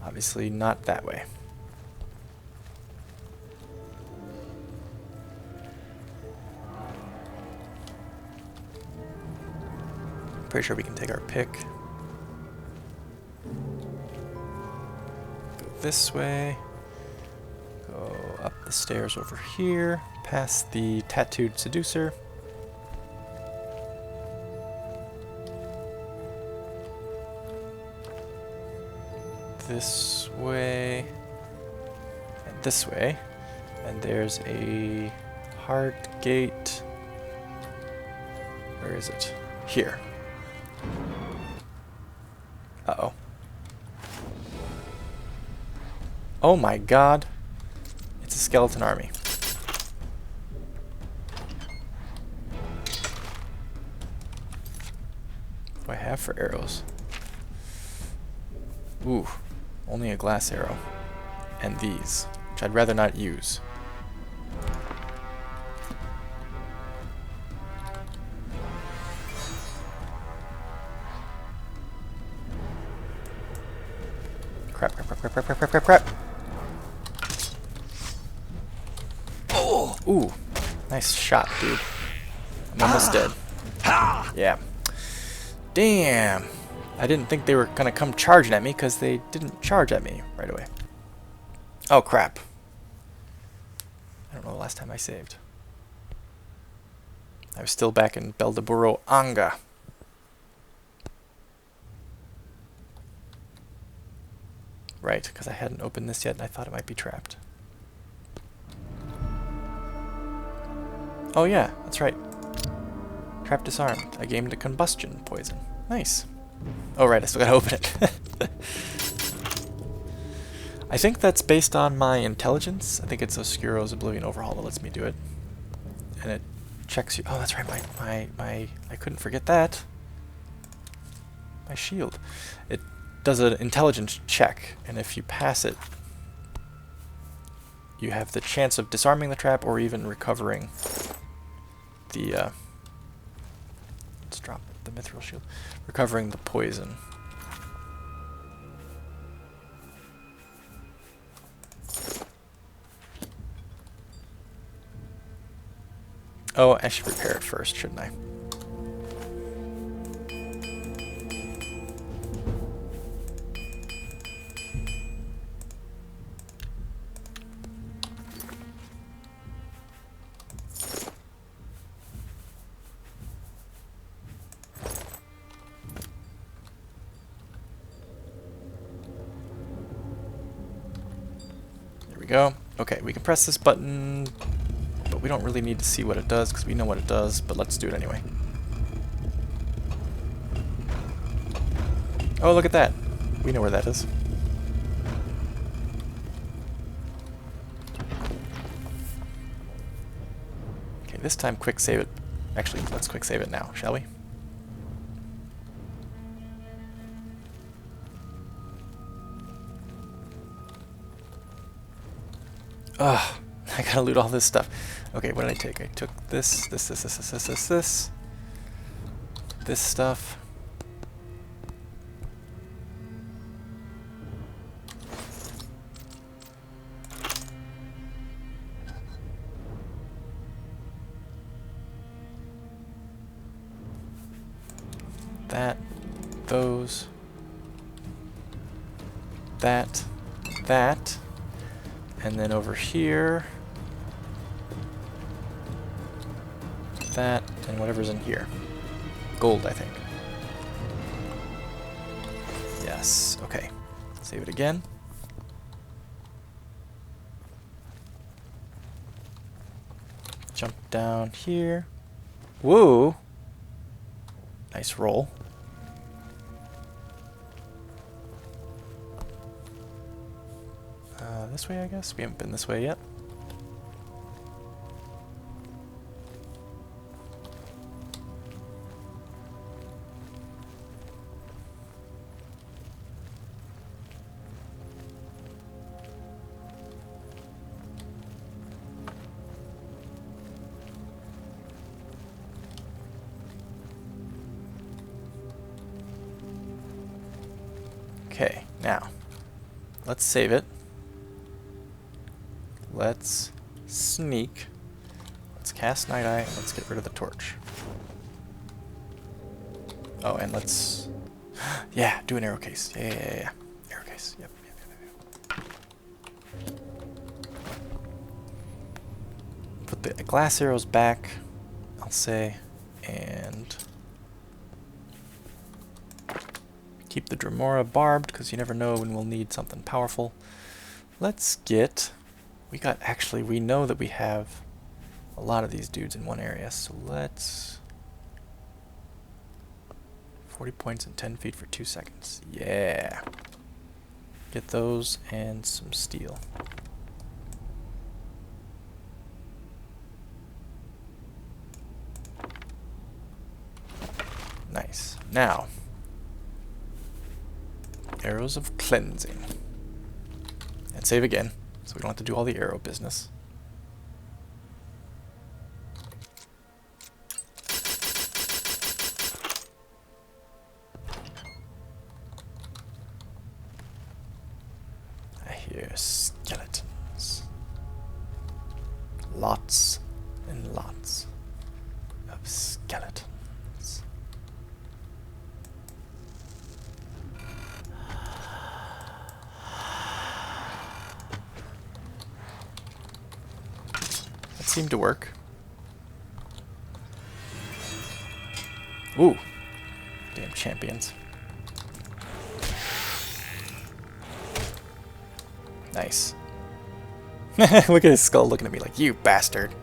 Obviously not that way. Pretty sure we can take our pick. Go this way. Go up the stairs over here, past the tattooed seducer. This way, and this way, and there's a hard gate. Where is it? Here. Uh-oh. Oh my god. It's a skeleton army. What do I have for arrows? Ooh. Only a glass arrow. And these, which I'd rather not use. Crap, crap, crap, crap, crap, crap, crap, crap, crap. Oh! Ooh. Nice shot, dude. I'm almost dead. Yeah. Damn. I didn't think they were going to come charging at me because they didn't charge at me right away. Oh, crap. I don't know the last time I saved. I was still back in Beldeburo Anga. Right, because I hadn't opened this yet and I thought it might be trapped. Oh yeah, that's right. Trap disarmed. I gained a combustion poison. Nice. Oh right, I still gotta open it. I think that's based on my intelligence. I think it's Oscuro's Oblivion Overhaul that lets me do it. And it checks you. Oh, that's right, I couldn't forget that. My shield. It does an intelligence check, and if you pass it, you have the chance of disarming the trap or even recovering the, let's drop the mithril shield. Recovering the poison. Oh, I should repair it first, shouldn't I? Go. Okay, we can press this button, but we don't really need to see what it does because we know what it does, but let's do it anyway. Oh, look at that. We know where that is. Okay, this time quick save it. Actually, let's quick save it now, shall we? Ugh, I gotta loot all this stuff. Okay, what did I take? I took this stuff. That, those, that, and then over here, that, and whatever's in here. Gold, I think. Yes, okay. Save it again. Jump down here. Woo! Nice roll. This way, I guess? We haven't been this way yet. Okay, now, let's save it. Let's sneak. Let's cast Night Eye. Let's get rid of the torch. Oh, and let's... yeah, do an arrow case. Yeah. Arrow case. Yep. Put the glass arrows back, I'll say, and keep the Dremora barbed, because you never know when we'll need something powerful. Let's get... we know that we have a lot of these dudes in one area, so let's... 40 points and 10 feet for 2 seconds. Yeah. Get those and some steel. Nice. Now, arrows of cleansing. And save again, so we don't have to do all the arrow business. I hear skeletons. Lots and lots of skeletons. Seemed to work. Ooh. Damn champions. Nice. Look at his skull looking at me like, you bastard.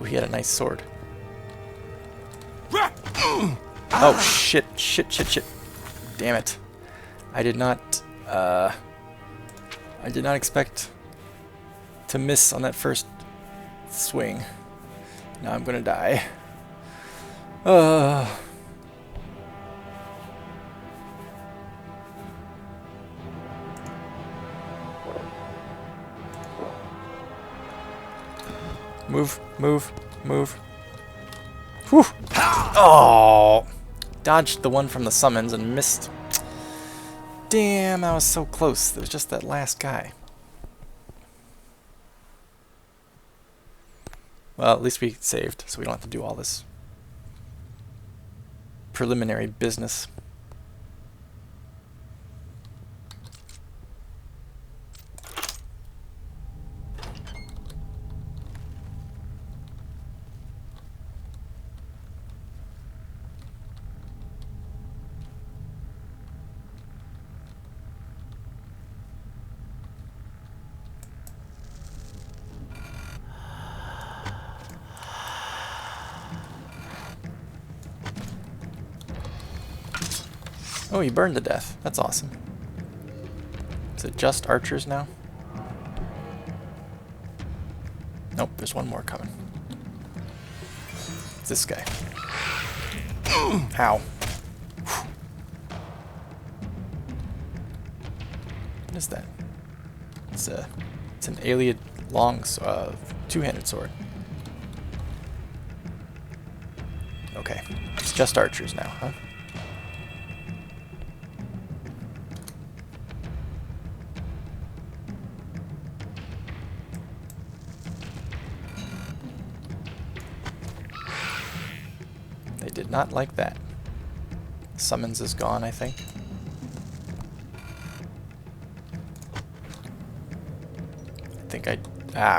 Ooh, he had a nice sword. Oh, shit. Damn it. I did not expect to miss on that first swing. Now I'm gonna die. Move. Whew. Oh! Dodged the one from the summons and missed. Damn, I was so close. There was just that last guy. Well, at least we saved, so we don't have to do all this preliminary business. Oh, he burned to death. That's awesome. Is it just archers now? Nope, there's one more coming. It's this guy. Ow. What is that? It's an alien long two-handed sword. Okay, it's just archers now, huh? They did not like that. Summons is gone, I think.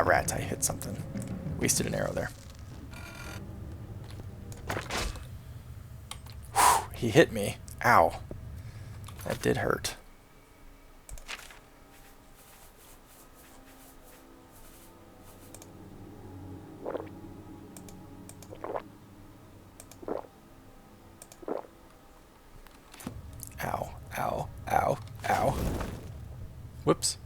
Rats, I hit something. Wasted an arrow there. Whew, he hit me. Ow. That did hurt. Ow, ow, ow, ow. Whoops.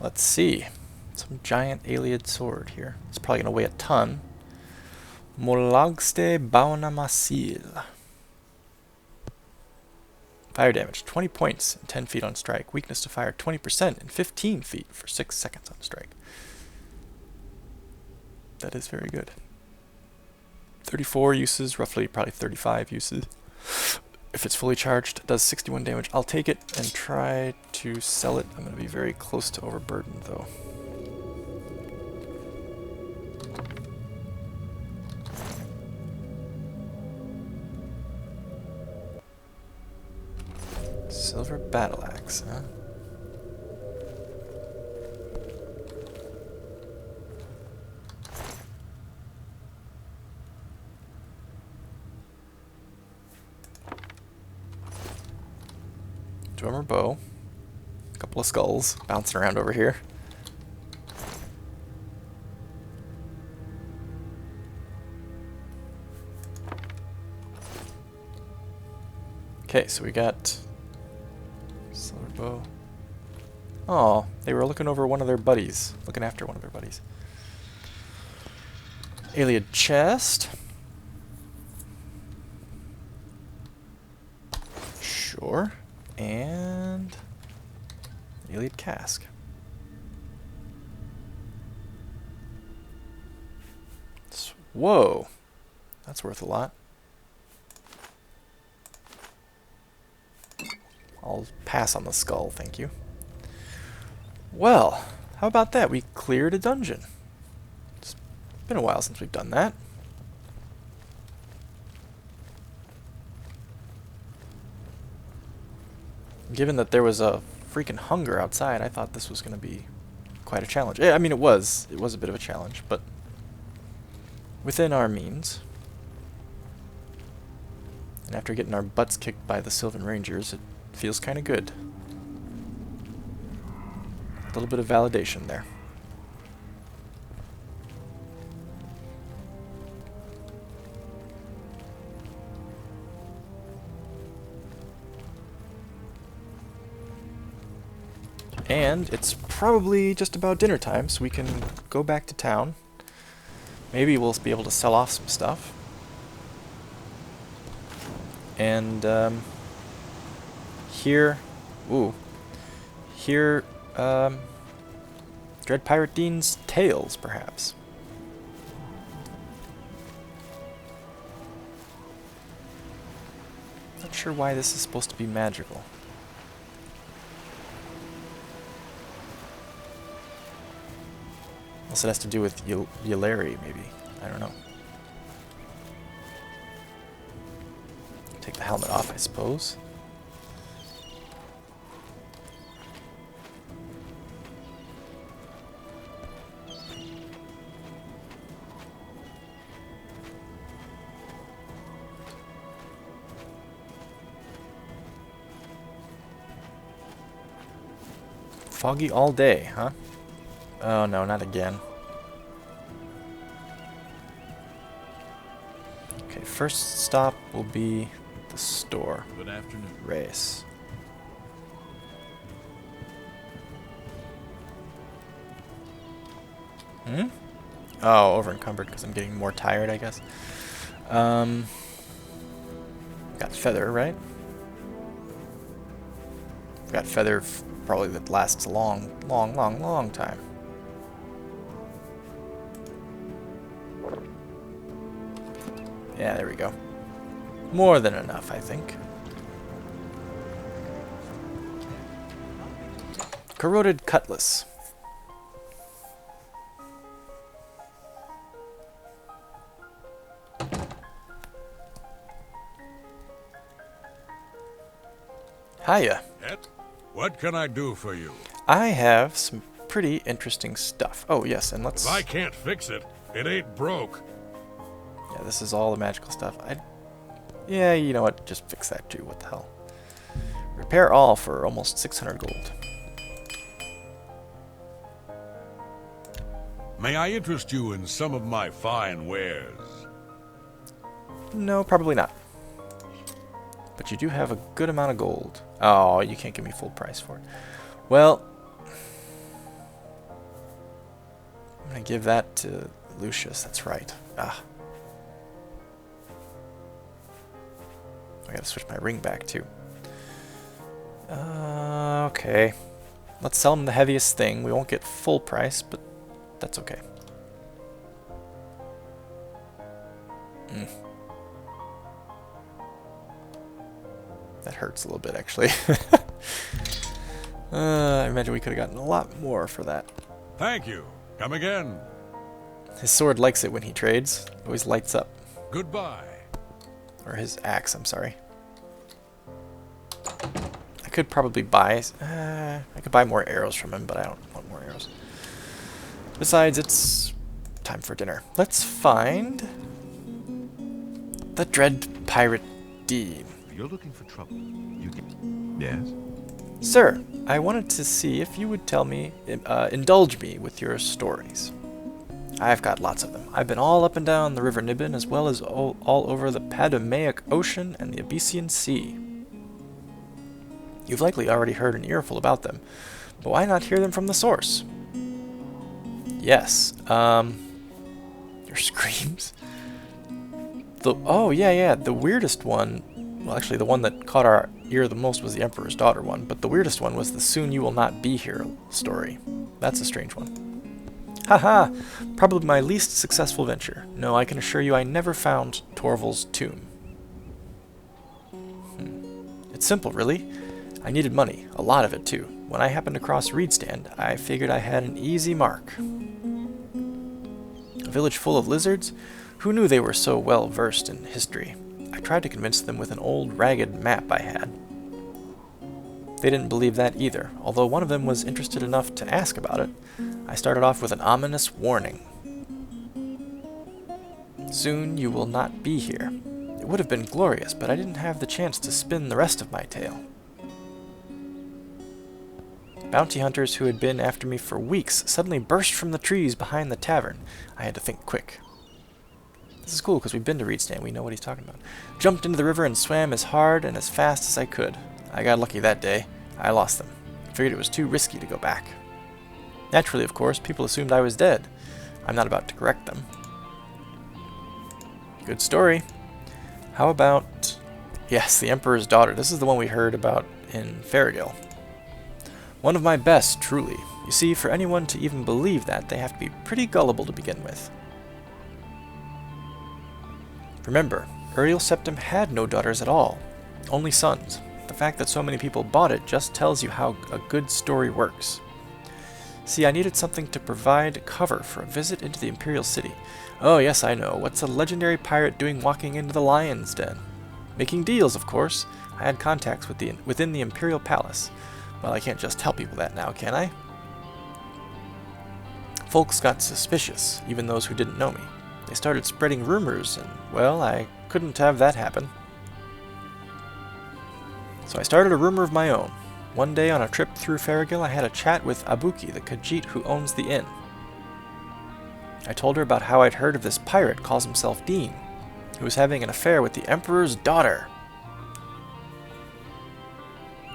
Let's see. Some giant alien sword here. It's probably going to weigh a ton. Molagste Baunamasil. Fire damage, 20 points and 10 feet on strike. Weakness to fire, 20% and 15 feet for 6 seconds on strike. That is very good. 34 uses, roughly probably 35 uses. If it's fully charged, it does 61 damage. I'll take it and try to sell it. I'm going to be very close to overburdened, though. Silver battle axe, huh? Drummer bow. A couple of skulls bouncing around over here. Okay, so we got silver bow. Oh, they were looking over one of their buddies. Looking after one of their buddies. Alien chest. Sure. And Iliad cask. Whoa, that's worth a lot. I'll pass on the skull, thank you. Well, how about that? We cleared a dungeon. It's been a while since we've done that. Given that there was a freaking hunger outside, I thought this was going to be quite a challenge. I mean, it was a bit of a challenge, but within our means. And after getting our butts kicked by the Sylvan Rangers, it feels kind of good. A little bit of validation there. And it's probably just about dinner time, so we can go back to town. Maybe we'll be able to sell off some stuff. And here, Dread Pirate Dean's tales, perhaps. Not sure why this is supposed to be magical. Unless it has to do with Yulari, maybe. I don't know. Take the helmet off, I suppose. Foggy all day, huh? Oh no, not again. Okay, first stop will be the store. Good afternoon. Race. Hmm? Oh, over encumbered because I'm getting more tired, I guess. Got feather, right? Got feather probably that lasts a long time. Yeah, there we go. More than enough, I think. Corroded cutlass. Hiya. What can I do for you? I have some pretty interesting stuff. Oh, yes, and let's... If I can't fix it, it ain't broke. Yeah, this is all the magical stuff. Yeah, you know what? Just fix that too. What the hell? Repair all for almost 600 gold. May I interest you in some of my fine wares? No, probably not. But you do have a good amount of gold. Oh, you can't give me full price for it. Well, I'm going to give that to Lucius. That's right. Ah. I got to switch my ring back, too. Okay. Let's sell him the heaviest thing. We won't get full price, but that's okay. That hurts a little bit, actually. I imagine we could have gotten a lot more for that. Thank you. Come again. His sword likes it when he trades. It always lights up. Goodbye. Or his axe, I'm sorry. I could probably buy... I could buy more arrows from him, but I don't want more arrows. Besides, it's time for dinner. Let's find... the Dread Pirate Dean. You're looking for trouble. You can... Yes? Sir, I wanted to see if you would tell me, indulge me with your stories. I've got lots of them. I've been all up and down the River Nibbin, as well as all over the Padomaic Ocean and the Abyssian Sea. You've likely already heard an earful about them, but why not hear them from the source? Yes, your screams? Oh, yeah, the weirdest one, well, actually the one that caught our ear the most was the Emperor's Daughter one, but the weirdest one was the Soon You Will Not Be Here story. That's a strange one. Haha, probably my least successful venture. No, I can assure you I never found Torval's tomb. It's simple, really. I needed money, a lot of it too. When I happened across Reedstand, I figured I had an easy mark. A village full of lizards? Who knew they were so well versed in history? I tried to convince them with an old ragged map I had. They didn't believe that either, although one of them was interested enough to ask about it. I started off with an ominous warning. Soon you will not be here. It would have been glorious, but I didn't have the chance to spin the rest of my tale. Bounty hunters who had been after me for weeks suddenly burst from the trees behind the tavern. I had to think quick. This is cool because we've been to Reedstand. We know what he's talking about. Jumped into the river and swam as hard and as fast as I could. I got lucky that day. I lost them. Figured it was too risky to go back. Naturally, of course, people assumed I was dead. I'm not about to correct them. Good story. How about... Yes, the Emperor's Daughter. This is the one we heard about in Cyrodiil. One of my best, truly. You see, for anyone to even believe that, they have to be pretty gullible to begin with. Remember, Uriel Septim had no daughters at all, only sons. The fact that so many people bought it just tells you how a good story works. See, I needed something to provide cover for a visit into the Imperial city. Oh yes, I know. What's a legendary pirate doing walking into the Lion's Den? Making deals, of course. I had contacts within the Imperial Palace. Well, I can't just tell people that now, can I? Folks got suspicious, even those who didn't know me. They started spreading rumors, and, well, I couldn't have that happen. So I started a rumor of my own. One day on a trip through Cyrodiil, I had a chat with Abuki, the Khajiit who owns the inn. I told her about how I'd heard of this pirate, calls himself Dean, who was having an affair with the Emperor's daughter.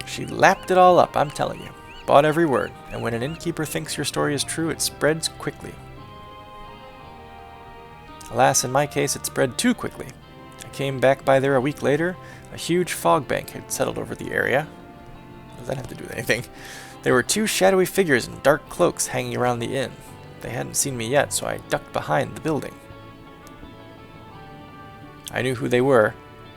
She lapped it all up, I'm telling you. Bought every word, and when an innkeeper thinks your story is true, it spreads quickly. Alas, in my case, it spread too quickly. I came back by there a week later. A huge fog bank had settled over the area. What does that have to do with anything? There were two shadowy figures in dark cloaks hanging around the inn. They hadn't seen me yet, so I ducked behind the building. I knew who they were.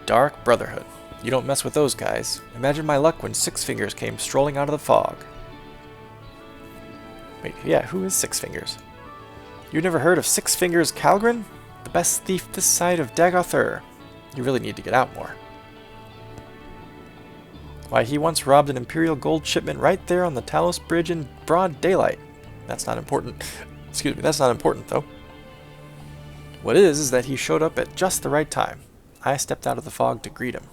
Dark Brotherhood. You don't mess with those guys. Imagine my luck when Six Fingers came strolling out of the fog. Wait, yeah, who is Six Fingers? You never heard of Six Fingers Calgren? The best thief this side of Dagothr. You really need to get out more. Why, he once robbed an Imperial gold shipment right there on the Talos Bridge in broad daylight. That's not important. Excuse me, that's not important, though. What is that he showed up at just the right time. I stepped out of the fog to greet him.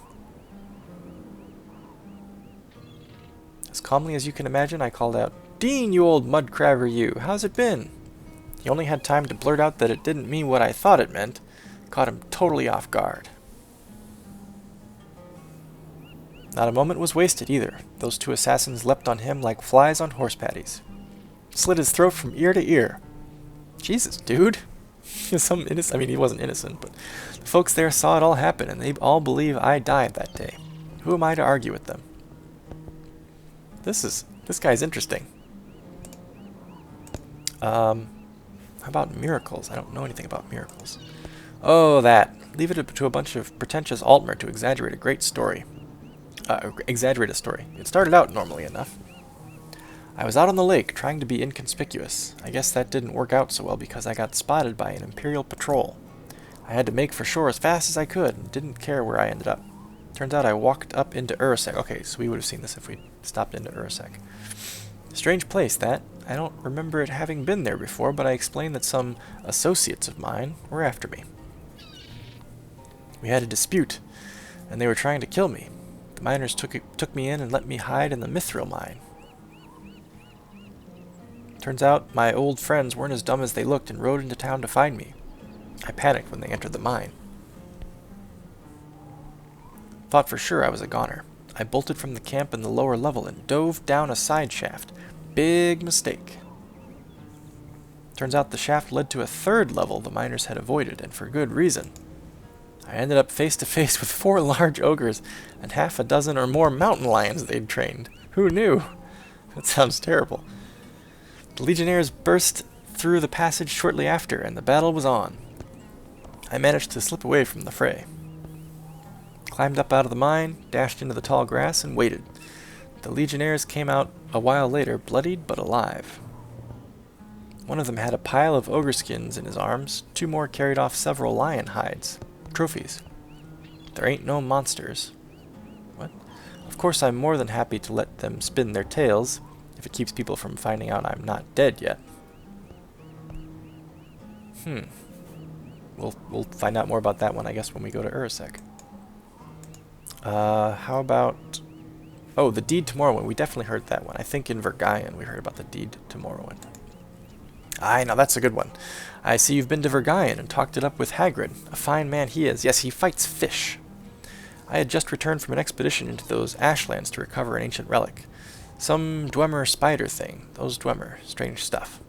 As calmly as you can imagine, I called out, "Dean, you old mudcrabber, you! How's it been?" He only had time to blurt out that it didn't mean what I thought it meant. Caught him totally off guard. Not a moment was wasted either. Those two assassins leapt on him like flies on horse patties. Slit his throat from ear to ear. Jesus, dude. Some innocent. I mean, he wasn't innocent, but the folks there saw it all happen, and they all believe I died that day. Who am I to argue with them? This guy's interesting. How about miracles? I don't know anything about miracles. Oh, that. Leave it to a bunch of pretentious Altmer to exaggerate a great story. exaggerate a story. It started out normally enough. I was out on the lake trying to be inconspicuous. I guess that didn't work out so well because I got spotted by an Imperial patrol. I had to make for shore as fast as I could and didn't care where I ended up. Turns out I walked up into Urusec. Okay, so we would have seen this if we stopped into Urusec. Strange place, that. I don't remember it having been there before, but I explained that some associates of mine were after me. We had a dispute, and they were trying to kill me. The miners took me in and let me hide in the Mithril mine. Turns out my old friends weren't as dumb as they looked and rode into town to find me. I panicked when they entered the mine. Thought for sure I was a goner. I bolted from the camp in the lower level and dove down a side shaft. Big mistake. Turns out the shaft led to a third level the miners had avoided, and for good reason. I ended up face to face with 4 large ogres and half a dozen or more mountain lions they'd trained. Who knew? That sounds terrible. The legionnaires burst through the passage shortly after, and the battle was on. I managed to slip away from the fray. Climbed up out of the mine, dashed into the tall grass, and waited. The legionnaires came out a while later, bloodied but alive. One of them had a pile of ogre skins in his arms. 2 more carried off several lion hides. Trophies. There ain't no monsters. What? Of course I'm more than happy to let them spin their tails, if it keeps people from finding out I'm not dead yet. We'll find out more about that one, I guess, when we go to Urusec. How about... Oh, the Deed to Morrowind. We definitely heard that one. I think in Vergayan we heard about the Deed to Morrowind. Aye, now that's a good one. I see you've been to Vergayan and talked it up with Hagrid. A fine man he is. Yes, he fights fish. I had just returned from an expedition into those ashlands to recover an ancient relic. Some Dwemer spider thing. Those Dwemer. Strange stuff.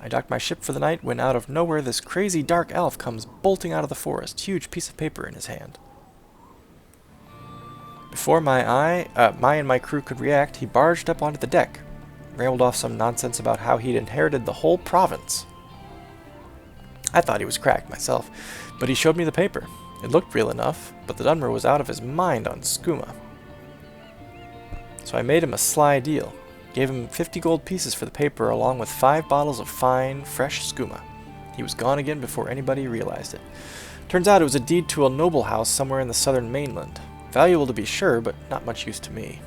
I docked my ship for the night when out of nowhere this crazy dark elf comes bolting out of the forest, huge piece of paper in his hand. Before my and my crew could react, he barged up onto the deck, rambled off some nonsense about how he'd inherited the whole province. I thought he was cracked myself, but he showed me the paper. It looked real enough, but the Dunmer was out of his mind on skooma. So I made him a sly deal. Gave him 50 gold pieces for the paper along with 5 bottles of fine, fresh skooma. He was gone again before anybody realized it. Turns out it was a deed to a noble house somewhere in the southern mainland. Valuable to be sure, but not much use to me.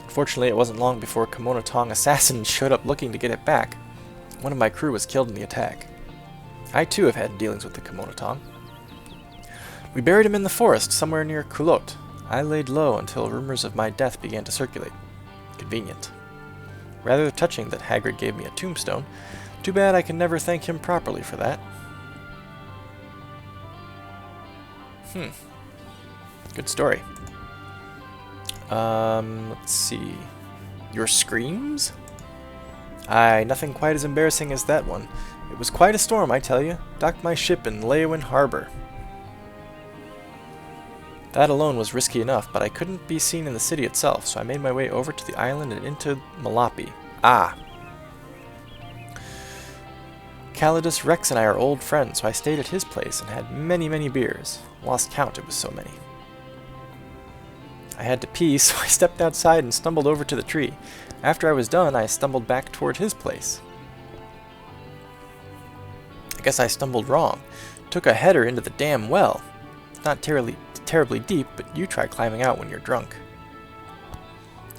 Unfortunately, it wasn't long before Kimono assassins showed up looking to get it back. One of my crew was killed in the attack. I too have had dealings with the Kimono. We buried him in the forest somewhere near Kulot. I laid low until rumors of my death began to circulate. Convenient. Rather touching that Hagrid gave me a tombstone. Too bad I can never thank him properly for that. Good story. Let's see. Your screams? Aye, nothing quite as embarrassing as that one. It was quite a storm, I tell you. Docked my ship in Leeuwin Harbor. That alone was risky enough, but I couldn't be seen in the city itself, so I made my way over to the island and into Malapi. Ah! Calidus Rex and I are old friends, so I stayed at his place and had many, many beers. Lost count, it was so many. I had to pee, so I stepped outside and stumbled over to the tree. After I was done, I stumbled back toward his place. I guess I stumbled wrong. Took a header into the damn well. Not terribly deep, but you try climbing out when you're drunk.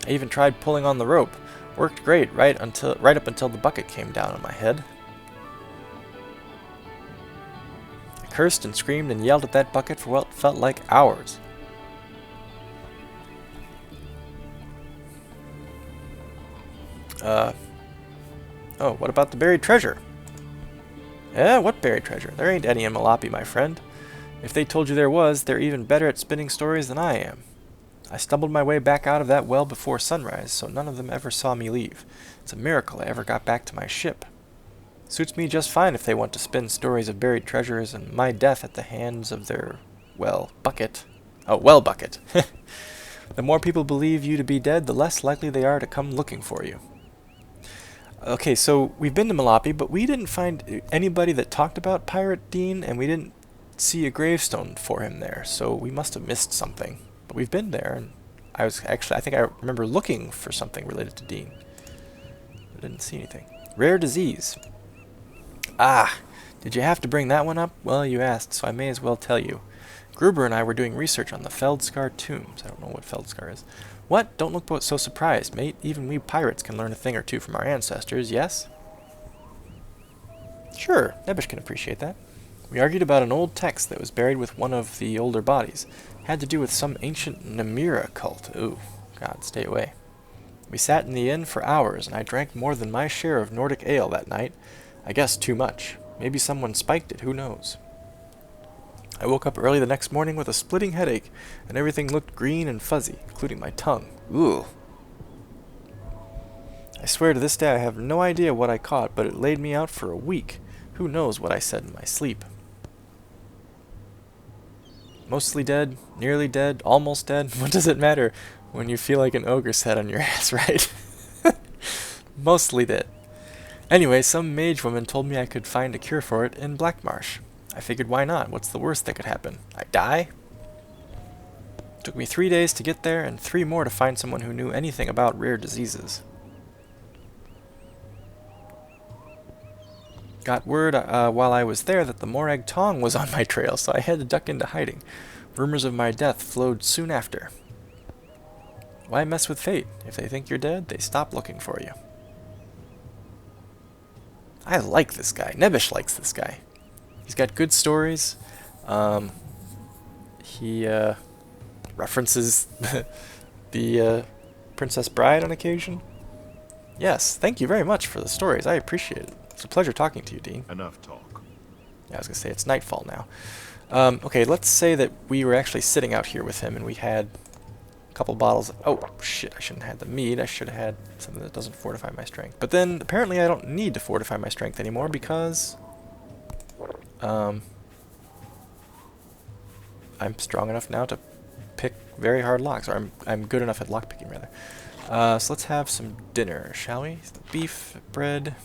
I even tried pulling on the rope. Worked great right up until the bucket came down on my head. I cursed and screamed and yelled at that bucket for what felt like hours. Oh, what about the buried treasure? Eh, what buried treasure? There ain't any in Malapi, my friend. If they told you there was, they're even better at spinning stories than I am. I stumbled my way back out of that well before sunrise, so none of them ever saw me leave. It's a miracle I ever got back to my ship. Suits me just fine if they want to spin stories of buried treasures and my death at the hands of their, well, bucket. Oh, well bucket. The more people believe you to be dead, the less likely they are to come looking for you. Okay, so we've been to Malapi, but we didn't find anybody that talked about Pirate Dean, and we didn't see a gravestone for him there, so we must have missed something. But we've been there, and I think I remember looking for something related to Dean. I didn't see anything. Rare disease. Ah, did you have to bring that one up? Well, you asked, so I may as well tell you. Gruber and I were doing research on the Feldscar tombs. I don't know what Feldscar is. What? Don't look so surprised, mate. Even we pirates can learn a thing or two from our ancestors, yes? Sure, Nebish can appreciate that. We argued about an old text that was buried with one of the older bodies. Had to do with some ancient Namira cult. Ooh, God, stay away. We sat in the inn for hours, and I drank more than my share of Nordic ale that night. I guess too much. Maybe someone spiked it, who knows? I woke up early the next morning with a splitting headache, and everything looked green and fuzzy, including my tongue. Ooh. I swear to this day I have no idea what I caught, but it laid me out for a week. Who knows what I said in my sleep? Mostly dead, nearly dead, almost dead. What does it matter when you feel like an ogre sat on your ass, right? Mostly dead. Anyway, some mage woman told me I could find a cure for it in Blackmarsh. I figured why not? What's the worst that could happen? I die? Took me 3 days to get there, and 3 more to find someone who knew anything about rare diseases. Got word while I was there that the Morag Tong was on my trail, so I had to duck into hiding. Rumors of my death flowed soon after. Why mess with fate? If they think you're dead, they stop looking for you. I like this guy. Nebish likes this guy. He's got good stories. He references the Princess Bride on occasion. Yes, thank you very much for the stories. I appreciate it. It's a pleasure talking to you, Dean. Enough talk. Yeah, I was going to say, it's nightfall now. Okay, let's say that we were actually sitting out here with him and we had a couple bottles of... Oh, shit, I shouldn't have had the mead. I should have had something that doesn't fortify my strength. But then, apparently I don't need to fortify my strength anymore because... I'm strong enough now to pick very hard locks, or I'm good enough at lockpicking, rather. So let's have some dinner, shall we? Beef, bread...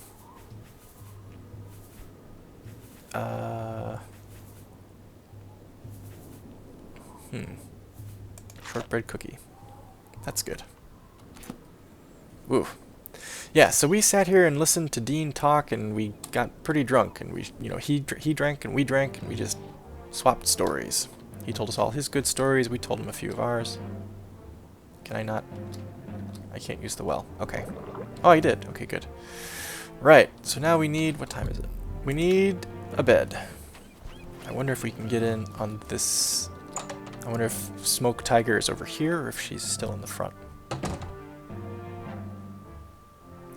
Shortbread cookie. That's good. Woo. Yeah, so we sat here and listened to Dean talk, and we got pretty drunk, and he drank and we drank, and we just swapped stories. He told us all his good stories, we told him a few of ours. Can I not? I can't use the well. Okay. Oh, I did. Okay, good. Right, so now we need... What time is it? We need a bed. I wonder if we can get in on this... I wonder if Smoke Tiger is over here, or if she's still in the front.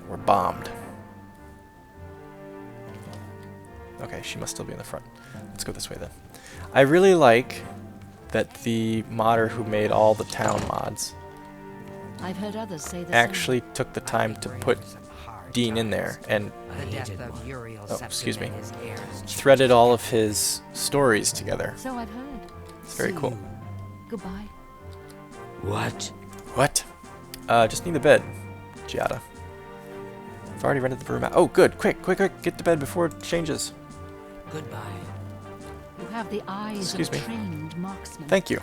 We're bombed. Okay, she must still be in the front. Let's go this way then. I really like that the modder who made all the town mods I've heard others say the actually took the time to put Dean in there and threaded all of his stories together. So I've heard. It's very cool. Goodbye. What? Just need the bed, Giada. I've already rented the room out. Oh, good. Quick. Get to bed before it changes. Goodbye. You have the eyes of a trained marksman. Thank you.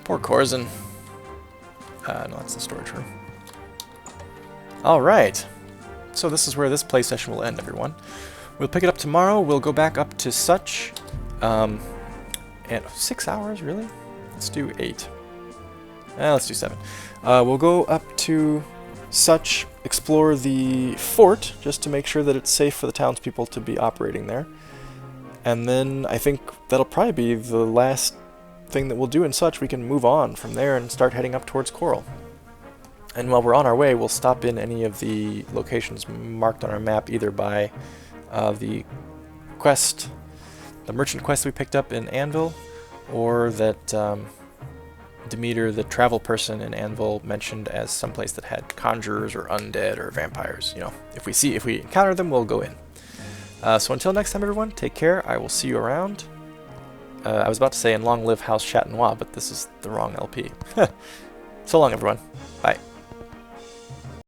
Poor Corzin. No, that's the storage room. Alright. So this is where this play session will end, everyone. We'll pick it up tomorrow. We'll go back up to Such. And 6 hours, really? Let's do 8. Let's do 7. We'll go up to Such, explore the fort, just to make sure that it's safe for the townspeople to be operating there. And then I think that'll probably be the last thing that we'll do in Such. We can move on from there and start heading up towards Coral. And while we're on our way, we'll stop in any of the locations marked on our map, either by the quest, the merchant quest we picked up in Anvil, or that Demeter, the travel person in Anvil, mentioned as someplace that had conjurers or undead or vampires. You know, if we encounter them, we'll go in. So until next time, everyone, take care. I will see you around. I was about to say, and long live House Chatenois, but this is the wrong LP. So long, everyone. Bye.